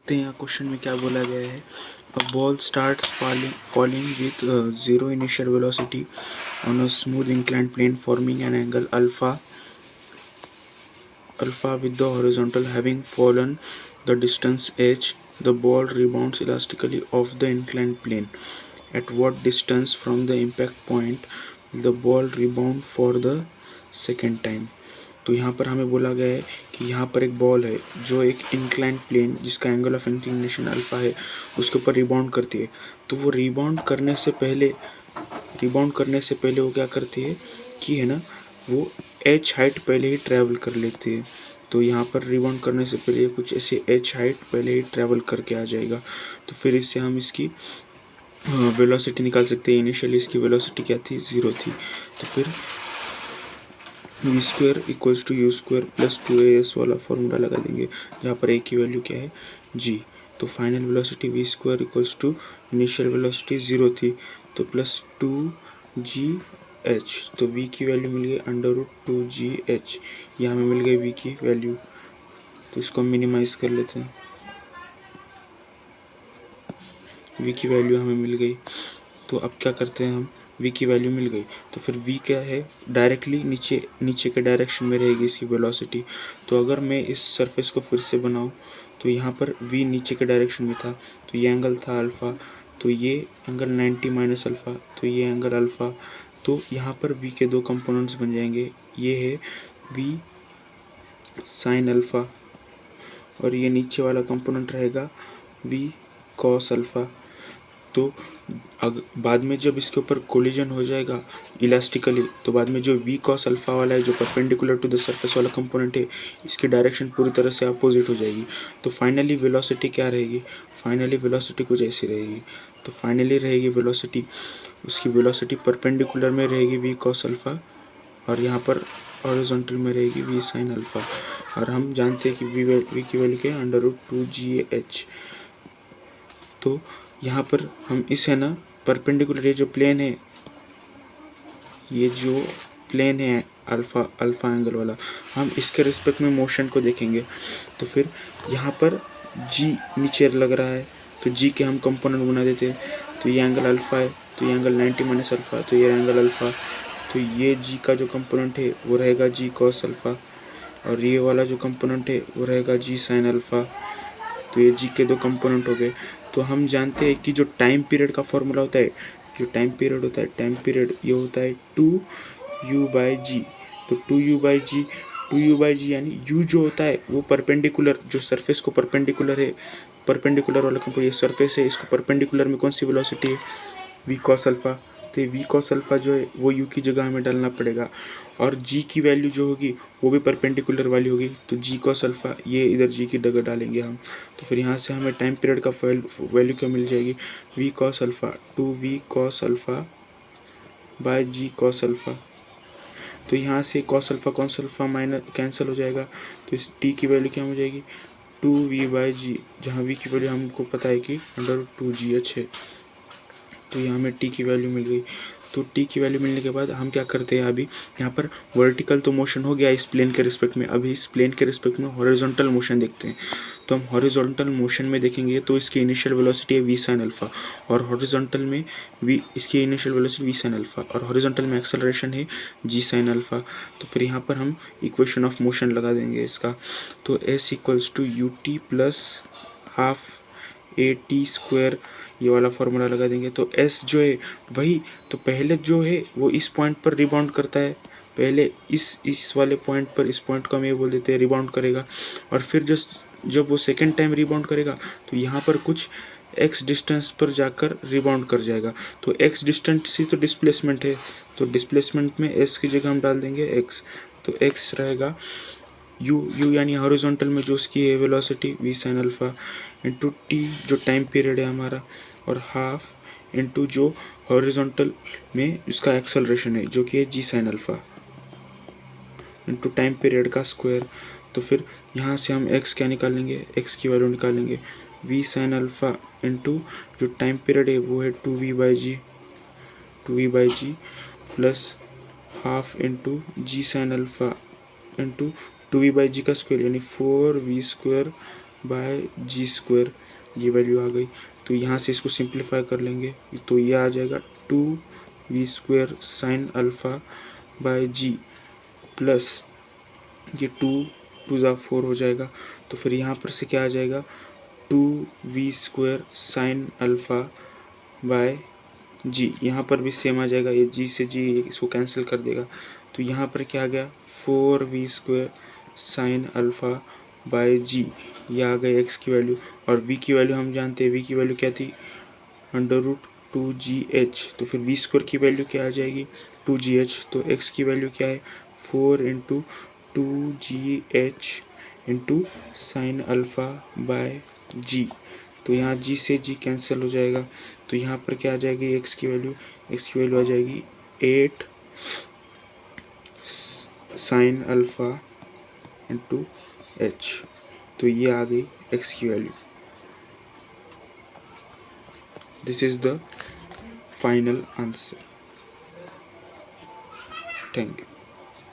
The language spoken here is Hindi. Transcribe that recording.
देखते हैं क्वेश्चन में क्या बोला गया है। A ball starts falling with zero initial velocity on a smooth inclined plane forming an angle alpha with the horizontal. Having fallen the distance h, the ball rebounds elastically off the inclined plane. At what distance from the impact point will the ball rebound for the second time? तो यहाँ पर हमें बोला गया है कि यहाँ पर एक बॉल है जो एक इंक्लाइंड प्लेन जिसका एंगल ऑफ इंक्लिनेशन अल्फा है उसके ऊपर रिबाउंड करती है। तो वो रिबाउंड करने से पहले वो क्या करती है कि है ना, वो एच हाइट पहले ही ट्रैवल कर लेती है। तो यहाँ पर रिबाउंड करने से पहले कुछ ऐसे एच हाइट पहले ही ट्रैवल करके आ जाएगा। तो फिर इससे हम इसकी वेलोसिटी निकाल सकते हैं। इनिशियली इसकी वेलोसिटी क्या थी, 0 थी। तो फिर v square equals to u square plus 2as वाला फॉर्मूला लगा देंगे, जहाँ पर a की वैल्यू क्या है, g। तो final velocity v square equals to initial velocity 0 थी तो प्लस 2gh। तो v की वैल्यू मिल गई √2gh। यहाँ हमें मिल गई v की वैल्यू। तो इसको हम मिनिमाइज कर लेते हैं। v की वैल्यू हमें मिल गई। तो अब क्या करते हैं हम, v की वैल्यू मिल गई तो फिर v क्या है, डायरेक्टली नीचे के डायरेक्शन में रहेगी इसकी वेलोसिटी। तो अगर मैं इस सरफेस को फिर से बनाऊं तो यहाँ पर v नीचे के डायरेक्शन में था तो ये एंगल था अल्फ़ा, तो ये एंगल 90 माइनस अल्फ़ा, तो ये एंगल अल्फ़ा। तो यहाँ पर v के दो कंपोनेंट्स बन जाएंगे, ये है v साइन अल्फ़ा और ये नीचे वाला कंपोनेंट रहेगा v कॉस अल्फ़ा। तो बाद में जब इसके ऊपर कोलिजन हो जाएगा इलास्टिकली, तो बाद में जो वी कॉस अल्फा वाला है जो परपेंडिकुलर टू द सरफेस वाला कंपोनेंट है, इसकी डायरेक्शन पूरी तरह से अपोजिट हो जाएगी। तो फाइनली वेलोसिटी क्या रहेगी, फाइनली वेलोसिटी कुछ ऐसी रहेगी। तो फाइनली रहेगी वेलोसिटी, उसकी वेलोसिटी परपेंडिकुलर में रहेगी वी कॉस अल्फा और यहाँ पर हॉरिजॉन्टल में रहेगी वी साइन अल्फा। और हम जानते हैं कि वी की वैल्यू क्या है, √2gh। तो यहाँ पर हम इस है ना परपेंडिकुलर, ये जो प्लेन है अल्फ़ा एंगल वाला, हम इसके रिस्पेक्ट में मोशन को देखेंगे। तो फिर यहाँ पर g नीचे लग रहा है तो g के हम कंपोनेंट बना देते हैं। तो ये एंगल अल्फ़ा है तो ये एंगल 90 माइनस अल्फ़ा, तो ये एंगल अल्फ़ा। तो ये g का जो कंपोनेंट है वो रहेगा g कॉस अल्फ़ा और ये वाला जो कंपोनेंट है वो रहेगा g साइन अल्फ़ा। तो ये g के दो कंपोनेंट हो गए। तो हम जानते हैं कि जो टाइम पीरियड का फॉर्मूला होता है, टाइम पीरियड ये होता है 2u/g। तो 2u/g यानी u जो होता है वो परपेंडिकुलर, जो सरफेस को परपेंडिकुलर है, परपेंडिकुलर वाला कंपोनेंट ये सरफेस है, इसको परपेंडिकुलर में कौन सी वेलोसिटी है, v cos अल्फ़ा। तो ये वी कॉस अल्फ़ा जो है वो यू की जगह हमें डालना पड़ेगा और जी की वैल्यू जो होगी वो भी परपेंडिकुलर वाली होगी। तो जी कॉस अल्फ़ा ये इधर जी की जगह डालेंगे हम। तो फिर यहाँ से हमें टाइम पीरियड का वैल्यू क्या मिल जाएगी, v cos alpha 2v cos alpha by g cos alpha. तो यहाँ से कॉस अल्फ़ा माइनस कैंसिल हो जाएगा। तो इस टी की वैल्यू क्या हो जाएगी, 2v/g, जहाँ v की वैल्यू हमको पता है कि √2gh है। तो यहाँ हमें टी की वैल्यू मिल गई। तो टी की वैल्यू मिलने के बाद हम क्या करते हैं, अभी यहाँ पर वर्टिकल तो मोशन हो गया इस प्लेन के रिस्पेक्ट में, अभी इस प्लेन के रिस्पेक्ट में हॉरिजॉन्टल मोशन देखते हैं। तो हम हॉरिजॉन्टल मोशन में देखेंगे तो इसकी इनिशियल वेलोसिटी है वी साइन अल्फ़ा और हॉरिजॉन्टल में इसकी initial velocity v sine alpha और हॉरिजॉन्टल में एक्सेलरेशन है जी साइन अल्फ़ा। तो फिर यहाँ पर हम इक्वेशन ऑफ मोशन लगा देंगे इसका। तो s equals to u t plus half a t square, ये वाला फार्मूला लगा देंगे। तो s जो है वही, तो पहले जो है वो इस पॉइंट पर रिबाउंड करता है, पहले इस वाले पॉइंट पर, इस पॉइंट को हम ये बोल देते हैं रिबाउंड करेगा। और फिर जब वो सेकेंड टाइम रिबाउंड करेगा तो यहाँ पर कुछ x डिस्टेंस पर जाकर रिबाउंड कर जाएगा। तो x डिस्टेंस ही तो डिस्प्लेसमेंट है, तो डिस्प्लेसमेंट में s की जगह हम डाल देंगे x। तो x रहेगा u यानी हॉरिजॉन्टल में जो उसकी है velocity v sign alpha into T जो टाइम पीरियड है हमारा, और हाफ इंटू जो हॉरिजॉन्टल में उसका एक्सेलरेशन है जो कि है g sine alpha into time period का स्क्वायर। तो फिर यहाँ से हम x क्या निकालेंगे, x की वैल्यू निकालेंगे v साइन अल्फ़ा इंटू जो टाइम पीरियड है वो है 2v/g प्लस हाफ इंटू जी साइन अल्फ़ा इंटू 2v/g का स्क्वायर यानी 4v² बाय जी स्क्वायर, ये वैल्यू आ गई। तो यहाँ से इसको सिंप्लीफाई कर लेंगे तो ये आ जाएगा 2v² sine alpha by g plus ये 2 × 2 = 4 हो जाएगा। तो फिर यहाँ पर से क्या आ जाएगा 2v² साइन अल्फ़ा बाय जी, यहाँ पर भी सेम आ जाएगा, ये जी से जी इसको कैंसिल कर देगा। तो यहाँ पर क्या आ गया 4v² साइन अल्फ़ा बाय जी, ये आ गई एक्स की वैल्यू। और वी की वैल्यू हम जानते हैं, वी की वैल्यू क्या थी √2gh। तो फिर v² की वैल्यू क्या आ जाएगी 2gh। तो x की वैल्यू क्या है 4 × 2gh into sine alpha by g. तो यहाँ जी से जी कैंसिल हो जाएगा। तो यहाँ पर क्या आ जाएगी एक्स की वैल्यू आ जाएगी 8 साइन अल्फ़ा इंटू एच। तो ये आ गई एक्स की value. This is the final answer. Thank you.